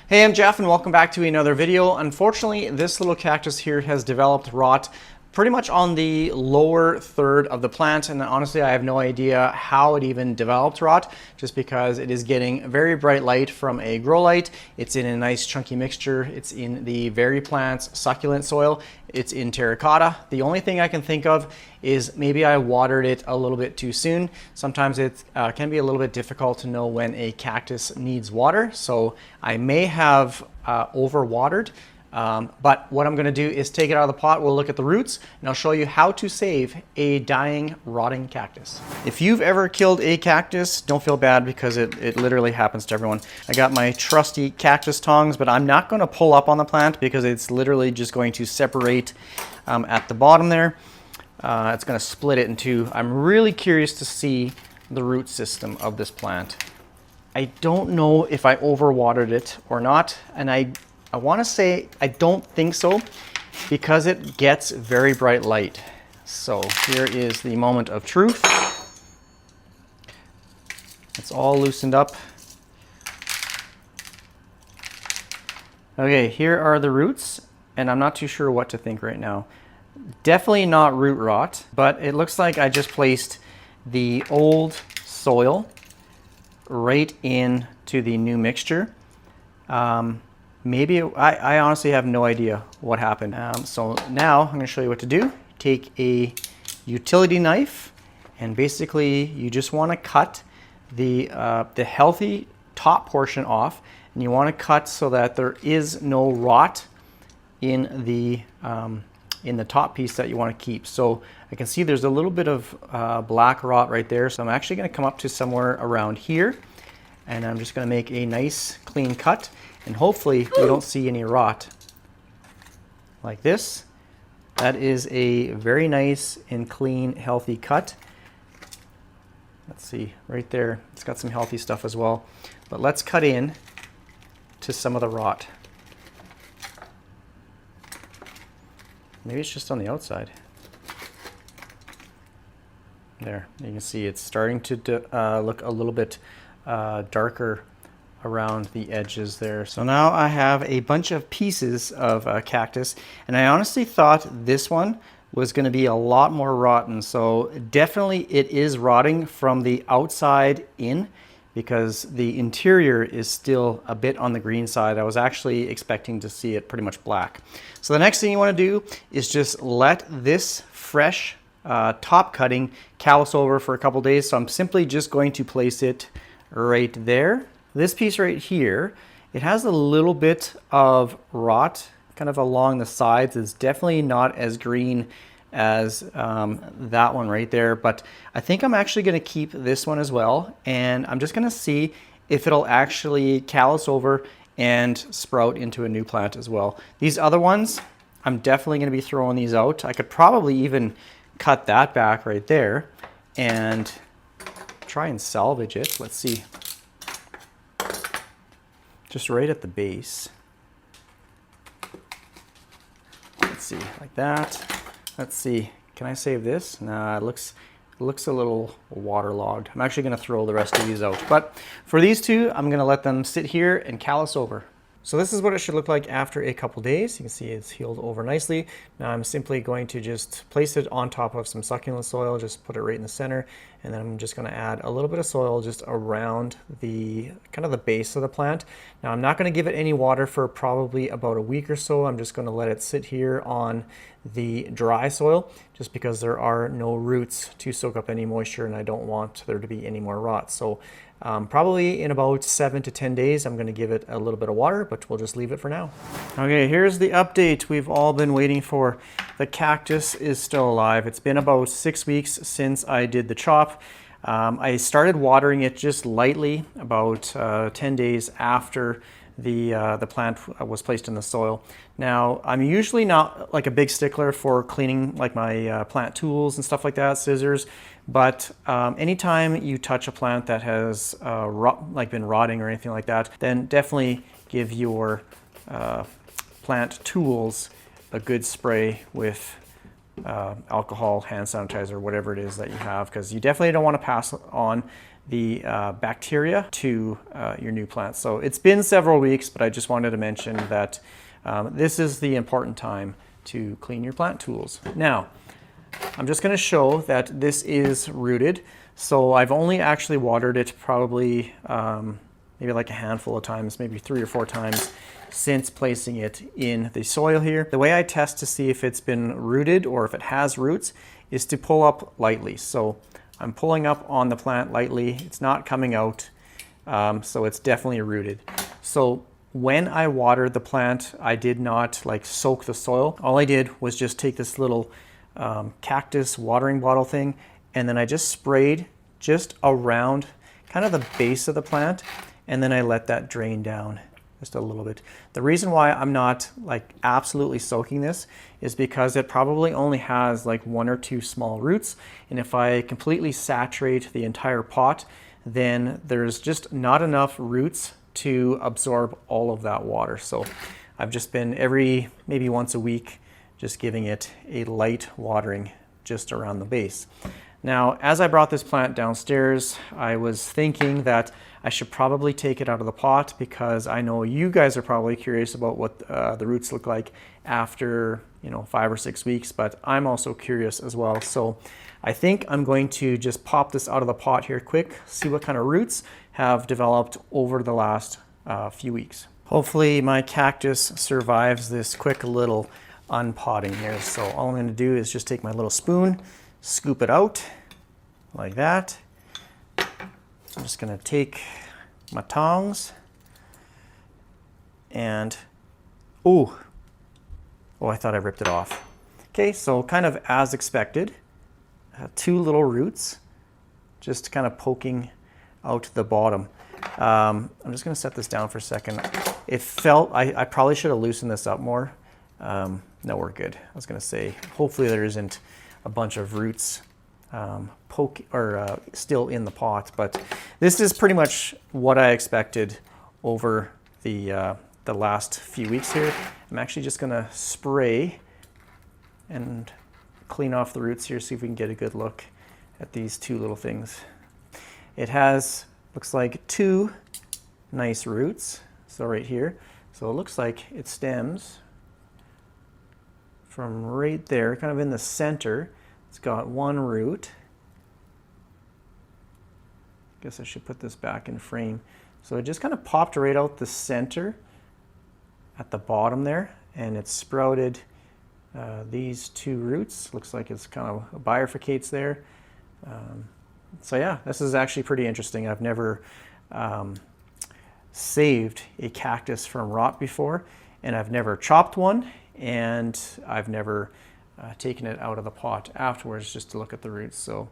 Hey, I'm Jeff and welcome back to another video. Unfortunately, this little cactus here has developed rot pretty much on the lower third of the plant, and honestly I have no idea how it even developed rot, just because it is getting very bright light from a grow light. It's in a nice chunky mixture. It's in the VeryPlants succulent soil. It's in terracotta. The only thing I can think of is maybe I watered it a little bit too soon. Sometimes it can be a little bit difficult to know when a cactus needs water, so I may have overwatered. But what I'm going to do is take it out of the pot, we'll look at the roots, and I'll show you how to save a dying, rotting cactus. If you've ever killed a cactus, don't feel bad because it literally happens to everyone. I got my trusty cactus tongs, but I'm not going to pull up on the plant because it's literally just going to separate at the bottom there. It's going to split it in two. I'm really curious to see the root system of this plant. I don't know if I overwatered it or not, and I want to say I don't think so because it gets very bright light. So here is the moment of truth. It's all loosened up. Okay, here are the roots, and I'm not too sure what to think right now. Definitely not root rot, but it looks like I just placed the old soil right into the new mixture. Maybe, I honestly have no idea what happened. So now I'm going to show you what to do. Take a utility knife, and basically you just want to cut the healthy top portion off, and you want to cut so that there is no rot in the top piece that you want to keep. So I can see there's a little bit of black rot right there. So I'm actually going to come up to somewhere around here, and I'm just going to make a nice clean cut. And hopefully we don't see any rot like this. That is a very nice and clean, healthy cut. Let's see, right there, it's got some healthy stuff as well. But let's cut in to some of the rot. Maybe it's just on the outside. There, you can see it's starting to look a little bit darker around the edges there. So now I have a bunch of pieces of cactus, and I honestly thought this one was going to be a lot more rotten. So definitely it is rotting from the outside in, because the interior is still a bit on the green side. I was actually expecting to see it pretty much black. So the next thing you want to do is just let this fresh top cutting callus over for a couple days. So I'm simply just going to place it right there. This piece right here, it has a little bit of rot kind of along the sides. It's definitely not as green as that one right there, but I think I'm actually going to keep this one as well, and I'm just going to see if it'll actually callus over and sprout into a new plant as well. These other ones, I'm definitely going to be throwing these out. I could probably even cut that back right there and try and salvage it. Let's see. Just right at the base. Let's see, like that. Let's see, can I save this? Nah, it looks a little waterlogged. I'm actually gonna throw the rest of these out. But for these two, I'm gonna let them sit here and callus over. So this is what it should look like after a couple days. You can see it's healed over nicely. Now I'm simply going to just place it on top of some succulent soil, just put it right in the center, and then I'm just going to add a little bit of soil just around the kind of the base of the plant. Now I'm not going to give it any water for probably about a week or so. I'm just going to let it sit here on the dry soil, just because there are no roots to soak up any moisture, and I don't want there to be any more rot. So probably in about 7 to 10 days, I'm going to give it a little bit of water, but we'll just leave it for now. Okay, here's the update we've all been waiting for. The cactus is still alive. It's been about 6 weeks since I did the chop. I started watering it just lightly about 10 days after the plant was placed in the soil. Now, I'm usually not like a big stickler for cleaning like my plant tools and stuff like that, scissors, but anytime you touch a plant that has been rotting or anything like that, then definitely give your plant tools a good spray with alcohol, hand sanitizer, whatever it is that you have, because you definitely don't want to pass on the bacteria to your new plants. So it's been several weeks, but I just wanted to mention that this is the important time to clean your plant tools. Now, I'm just going to show that this is rooted. So I've only actually watered it probably maybe like a handful of times, maybe 3 or 4 times since placing it in the soil here. The way I test to see if it's been rooted or if it has roots is to pull up lightly. So I'm pulling up on the plant lightly. It's not coming out, so it's definitely rooted. So when I watered the plant, I did not like soak the soil. All I did was just take this little cactus watering bottle thing, and then I just sprayed just around kind of the base of the plant, and then I let that drain down just a little bit. The reason why I'm not like absolutely soaking this is because it probably only has like 1 or 2 small roots, and if I completely saturate the entire pot, then there's just not enough roots to absorb all of that water. So I've just been maybe once a week just giving it a light watering just around the base. Now, as I brought this plant downstairs, I was thinking that I should probably take it out of the pot, because I know you guys are probably curious about what the roots look like after 5 or 6 weeks, but I'm also curious as well. So I think I'm going to just pop this out of the pot here quick, see what kind of roots have developed over the last few weeks. Hopefully my cactus survives this quick little unpotting here. So all I'm going to do is just take my little spoon, scoop it out like that. I'm just going to take my tongs and oh, I thought I ripped it off. Okay, so kind of as expected, 2 little roots just kind of poking out the bottom. I'm just going to set this down for a second. It felt, I probably should have loosened this up more. No, we're good. I was going to say, hopefully there isn't a bunch of roots still in the pot, but this is pretty much what I expected over the last few weeks here. I'm actually just going to spray and clean off the roots here, see if we can get a good look at these 2 little things. It has, looks like 2 nice roots, so right here. So it looks like it stems from right there, kind of in the center. It's got 1 root. Guess I should put this back in frame. So it just kind of popped right out the center at the bottom there, and it sprouted these 2 roots. Looks like it's kind of bifurcates there. So yeah, this is actually pretty interesting. I've never saved a cactus from rot before, and I've never chopped one, and I've never taken it out of the pot afterwards just to look at the roots. So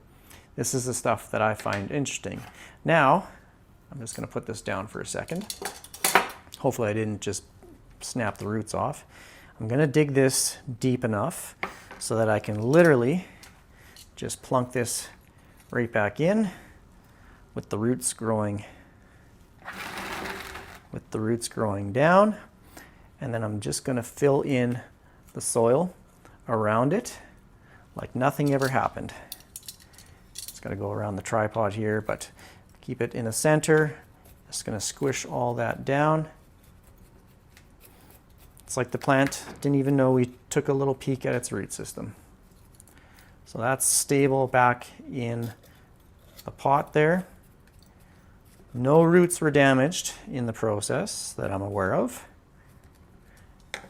this is the stuff that I find interesting. Now, I'm just going to put this down for a second. Hopefully I didn't just snap the roots off. I'm going to dig this deep enough so that I can literally just plunk this right back in with the roots growing down. And then I'm just going to fill in the soil around it like nothing ever happened. It's going to go around the tripod here, but keep it in the center. Just going to squish all that down. It's like the plant didn't even know we took a little peek at its root system. So that's stable back in the pot there. No roots were damaged in the process that I'm aware of.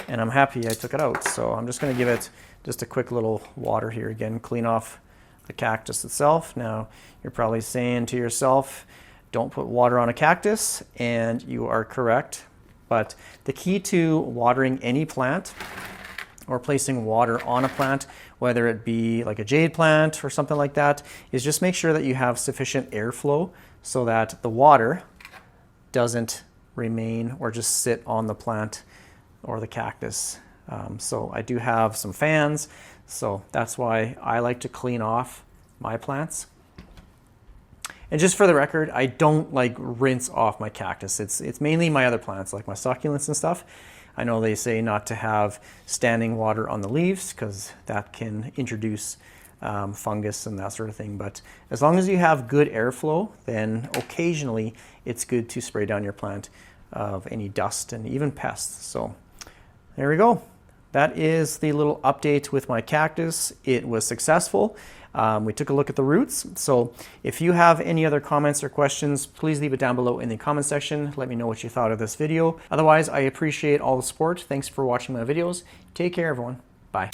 And I'm happy I took it out. So I'm just going to give it just a quick little water here again, clean off the cactus itself. Now, you're probably saying to yourself, don't put water on a cactus, and you are correct. But the key to watering any plant or placing water on a plant, whether it be like a jade plant or something like that, is just make sure that you have sufficient airflow so that the water doesn't remain or just sit on the plant or the cactus. So I do have some fans, so that's why I like to clean off my plants. And just for the record, I don't like rinse off my cactus. It's mainly my other plants, like my succulents and stuff. I know they say not to have standing water on the leaves because that can introduce fungus and that sort of thing. But as long as you have good airflow, then occasionally it's good to spray down your plant of any dust and even pests. So there we go. That is the little update with my cactus. It was successful. We took a look at the roots. So if you have any other comments or questions, please leave it down below in the comment section. Let me know what you thought of this video. Otherwise, I appreciate all the support. Thanks for watching my videos. Take care, everyone. Bye.